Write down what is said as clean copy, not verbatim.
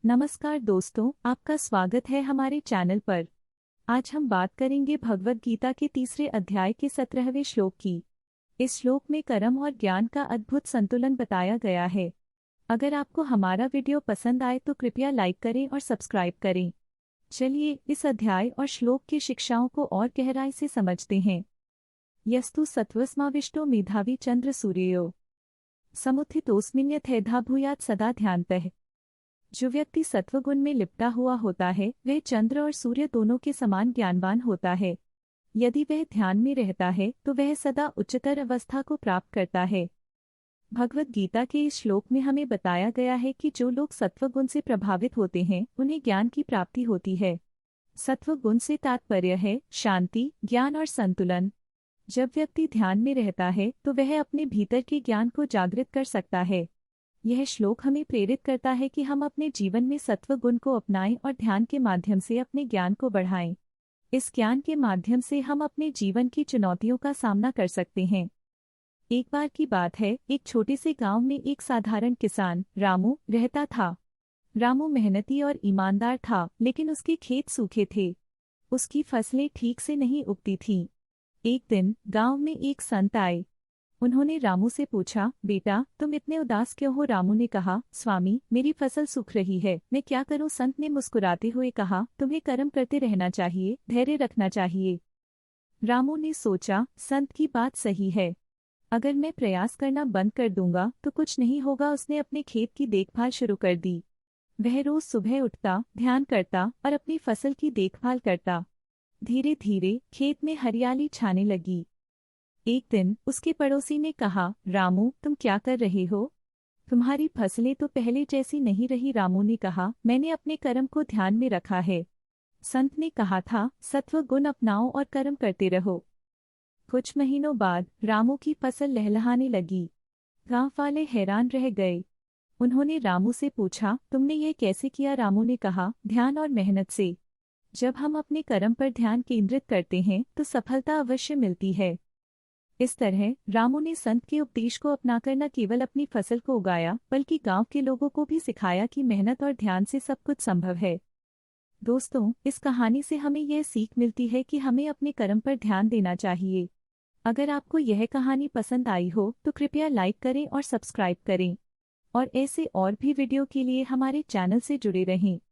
नमस्कार दोस्तों, आपका स्वागत है हमारे चैनल पर। आज हम बात करेंगे भगवद गीता के तीसरे अध्याय के 17वें श्लोक की। इस श्लोक में कर्म और ज्ञान का अद्भुत संतुलन बताया गया है। अगर आपको हमारा वीडियो पसंद आए तो कृपया लाइक करें और सब्सक्राइब करें। चलिए इस अध्याय और श्लोक की शिक्षाओं को और गहराई से समझते हैं। यस्तु सत्वस्माविष्टो मेधावी चंद्र सूर्यो समुत्थितोऽस्मिन्यथैधा भूयात् सदा ध्यानतः। जो व्यक्ति सत्वगुण में लिपटा हुआ होता है वह चंद्र और सूर्य दोनों के समान ज्ञानवान होता है। यदि वह ध्यान में रहता है तो वह सदा उच्चतर अवस्था को प्राप्त करता है। भगवद गीता के इस श्लोक में हमें बताया गया है कि जो लोग सत्वगुण से प्रभावित होते हैं उन्हें ज्ञान की प्राप्ति होती है। सत्वगुण से तात्पर्य है शांति, ज्ञान और संतुलन। जब व्यक्ति ध्यान में रहता है तो वह अपने भीतर के ज्ञान को जागृत कर सकता है। यह श्लोक हमें प्रेरित करता है कि हम अपने जीवन में सत्व गुण को अपनाएं और ध्यान के माध्यम से अपने ज्ञान को बढ़ाएं। इस ज्ञान के माध्यम से हम अपने जीवन की चुनौतियों का सामना कर सकते हैं। एक बार की बात है, एक छोटे से गांव में एक साधारण किसान रामू रहता था। रामू मेहनती और ईमानदार था, लेकिन उसके खेत सूखे थे। उसकी फसलें ठीक से नहीं उगती थीं। एक दिन गांव में एक संत आए। उन्होंने रामू से पूछा, बेटा तुम इतने उदास क्यों हो? रामू ने कहा, स्वामी मेरी फसल सूख रही है, मैं क्या करूं? संत ने मुस्कुराते हुए कहा, तुम्हें कर्म करते रहना चाहिए, धैर्य रखना चाहिए। रामू ने सोचा, संत की बात सही है। अगर मैं प्रयास करना बंद कर दूंगा तो कुछ नहीं होगा। उसने अपने खेत की देखभाल शुरू कर दी। वह रोज सुबह उठता, ध्यान करता और अपनी फसल की देखभाल करता। धीरे धीरे खेत में हरियाली छाने लगी। एक दिन उसके पड़ोसी ने कहा, रामू तुम क्या कर रहे हो? तुम्हारी फसलें तो पहले जैसी नहीं रही। रामू ने कहा, मैंने अपने कर्म को ध्यान में रखा है। संत ने कहा था, सत्व गुण अपनाओ और कर्म करते रहो। कुछ महीनों बाद रामू की फसल लहलहाने लगी। गांव वाले हैरान रह गए। उन्होंने रामू से पूछा, तुमने यह कैसे किया? रामू ने कहा, ध्यान और मेहनत से। जब हम अपने कर्म पर ध्यान केंद्रित करते हैं तो सफलता अवश्य मिलती है। इस तरह रामू ने संत के उपदेश को अपनाकर न केवल अपनी फसल को उगाया बल्कि गांव के लोगों को भी सिखाया कि मेहनत और ध्यान से सब कुछ संभव है। दोस्तों, इस कहानी से हमें यह सीख मिलती है कि हमें अपने कर्म पर ध्यान देना चाहिए। अगर आपको यह कहानी पसंद आई हो तो कृपया लाइक करें और सब्सक्राइब करें। और ऐसे और भी वीडियो के लिए हमारे चैनल से जुड़े रहें।